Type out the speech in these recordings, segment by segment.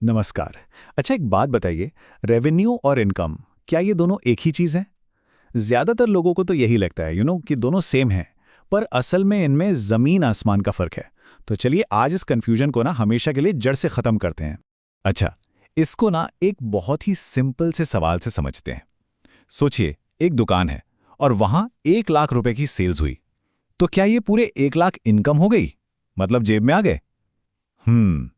नमस्कार। अच्छा, एक बात बताइए, रेवेन्यू और इनकम, क्या ये दोनों एक ही चीज़ हैं? ज़्यादातर लोगों को तो यही लगता है कि दोनों सेम हैं, पर असल में इनमें ज़मीन आसमान का फ़र्क है। तो चलिए आज इस कन्फ्यूजन को ना हमेशा के लिए जड़ से ख़त्म करते हैं। अच्छा, इसको ना एक बहुत ही सिंपल से सवाल से समझते हैं। सोचिए, एक दुकान है और वहाँ 1 लाख रुपए की सेल्स हुई। तो क्या ये पूरे 1 लाख इनकम हो गई? मतलब जेब में आ गए? हम्म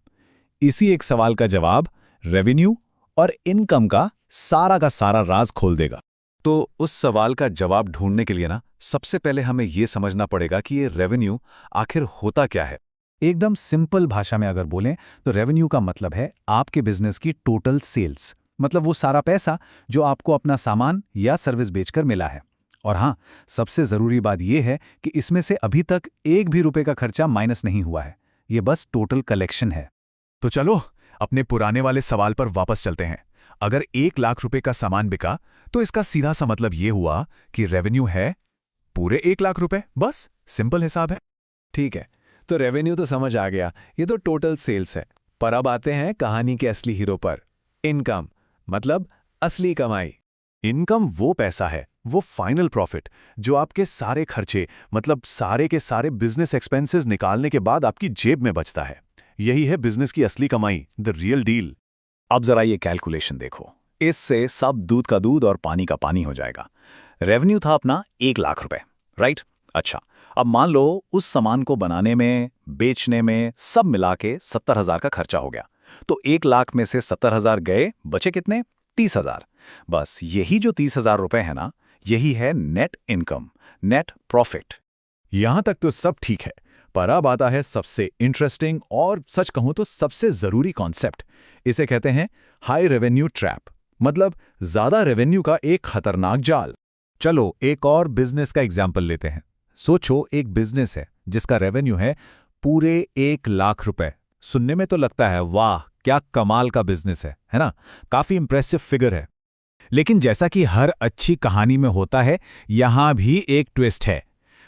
इसी एक सवाल का जवाब रेवेन्यू और इनकम का सारा राज खोल देगा। तो उस सवाल का जवाब ढूंढने के लिए ना सबसे पहले हमें यह समझना पड़ेगा कि ये रेवेन्यू आखिर होता क्या है। एकदम सिंपल भाषा में अगर बोलें तो रेवेन्यू का मतलब है आपके बिजनेस की टोटल सेल्स, मतलब वो सारा पैसा जो आपको अपना सामान या सर्विस बेचकर मिला है। और हाँ, सबसे जरूरी बात यह है कि इसमें से अभी तक एक भी रुपए का खर्चा माइनस नहीं हुआ है। ये बस टोटल कलेक्शन है। तो चलो अपने पुराने वाले सवाल पर वापस चलते हैं। अगर 1 लाख रुपए का सामान बिका तो इसका सीधा सा मतलब ये हुआ कि रेवेन्यू है पूरे 1 लाख रुपए। बस सिंपल हिसाब है। ठीक है, तो रेवेन्यू तो समझ आ गया, ये तो टोटल सेल्स है। पर अब आते हैं कहानी के असली हीरो पर, इनकम, मतलब असली कमाई। इनकम वो पैसा है, वो फाइनल प्रॉफिट जो आपके सारे खर्चे, मतलब सारे के सारे बिजनेस एक्सपेंसेस निकालने के बाद आपकी जेब में बचता है। यही है बिजनेस की असली कमाई, द रियल डील। अब जरा ये कैलकुलेशन देखो, इससे सब दूध का दूध और पानी का पानी हो जाएगा। रेवेन्यू था अपना 1 लाख रुपए, राइट? अच्छा, अब मान लो उस सामान को बनाने में, बेचने में सब मिला के 70,000 का खर्चा हो गया। तो 1 लाख में से 70,000 गए, बचे कितने? 30,000। बस यही जो 30,000 रुपए है ना, यही है नेट इनकम, नेट प्रॉफिट। यहां तक तो सब ठीक है, पर अब आता है सबसे इंटरेस्टिंग और सच कहूं तो सबसे जरूरी कॉन्सेप्ट। इसे कहते हैं हाई रेवेन्यू ट्रैप, मतलब ज्यादा रेवेन्यू का एक खतरनाक जाल। चलो एक और बिजनेस का एग्जाम्पल लेते हैं। सोचो एक बिजनेस है जिसका रेवेन्यू है पूरे 1 लाख रुपए। सुनने में तो लगता है वाह क्या कमाल का बिजनेस है ना? काफी इंप्रेसिव फिगर है। लेकिन जैसा कि हर अच्छी कहानी में होता है, यहां भी एक ट्विस्ट है।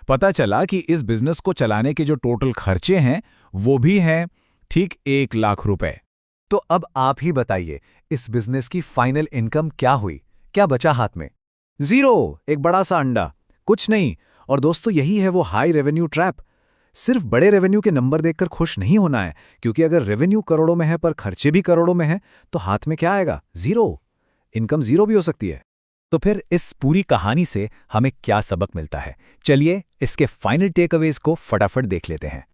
पता चला कि इस बिजनेस को चलाने के जो टोटल खर्चे हैं वो भी हैं ठीक 1 लाख रुपए। तो अब आप ही बताइए, इस बिजनेस की फाइनल इनकम क्या हुई? क्या बचा हाथ में? जीरो, एक बड़ा सा अंडा, कुछ नहीं। और दोस्तों, यही है वो हाई रेवेन्यू ट्रैप। सिर्फ बड़े रेवेन्यू के नंबर देखकर खुश नहीं होना है, क्योंकि अगर रेवेन्यू करोड़ों में है पर खर्चे भी करोड़ों में हैं, तो हाथ में क्या आएगा? जीरो। इनकम जीरो भी हो सकती है। तो फिर इस पूरी कहानी से हमें क्या सबक मिलता है? चलिए इसके फाइनल टेकअवेज को फटाफट देख लेते हैं।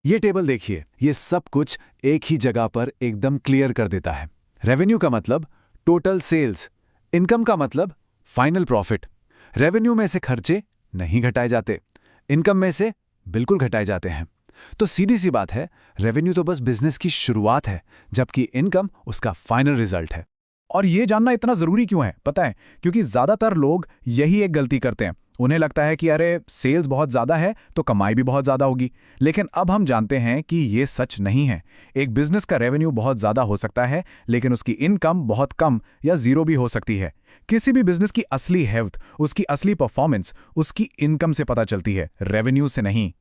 ये टेबल देखिए, ये सब कुछ एक ही जगह पर एकदम क्लियर कर देता है। रेवेन्यू का मतलब टोटल सेल्स, इनकम का मतलब फाइनल प्रॉफिट। रेवेन्यू में से खर्चे नहीं घटाए जाते, इनकम में से बिल्कुल घटाए जाते हैं। तो सीधी सी बात है, रेवेन्यू तो बस बिजनेस की शुरुआत है, जबकि इनकम उसका फाइनल रिजल्ट है। और ये जानना इतना जरूरी क्यों है पता है? क्योंकि ज्यादातर लोग यही एक गलती करते हैं। उन्हें लगता है कि अरे सेल्स बहुत ज्यादा है तो कमाई भी बहुत ज्यादा होगी। लेकिन अब हम जानते हैं कि ये सच नहीं है। एक बिजनेस का रेवेन्यू बहुत ज्यादा हो सकता है, लेकिन उसकी इनकम बहुत कम या जीरो भी हो सकती है। किसी भी बिजनेस की असली हेल्थ, उसकी असली परफॉर्मेंस उसकी इनकम से पता चलती है, रेवेन्यू से नहीं।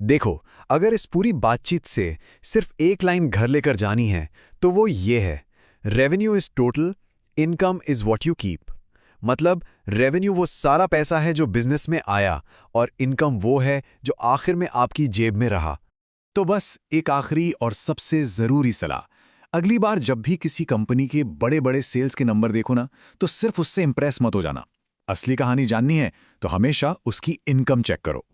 देखो, अगर इस पूरी बातचीत से सिर्फ एक लाइन घर लेकर जानी है तो वो ये है, revenue is total, income is what you keep. मतलब रेवेन्यू वो सारा पैसा है जो बिजनेस में आया, और इनकम वो है जो आखिर में आपकी जेब में रहा। तो बस एक आखिरी और सबसे जरूरी सलाह, अगली बार जब भी किसी कंपनी के बड़े बड़े सेल्स के नंबर देखो ना, तो सिर्फ उससे इंप्रेस मत हो जाना। असली कहानी जाननी है तो हमेशा उसकी इनकम चेक करो।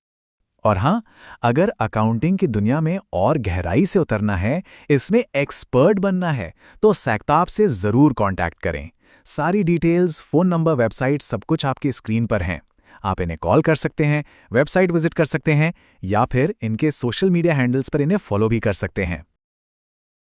और हाँ, अगर अकाउंटिंग की दुनिया में और गहराई से उतरना है, इसमें एक्सपर्ट बनना है, तो सैकताप से जरूर कांटेक्ट करें। सारी डिटेल्स, फोन नंबर, वेबसाइट सब कुछ आपकी स्क्रीन पर हैं। आप इन्हें कॉल कर सकते हैं, वेबसाइट विजिट कर सकते हैं, या फिर इनके सोशल मीडिया हैंडल्स पर इन्हें फॉलो भी कर सकते हैं।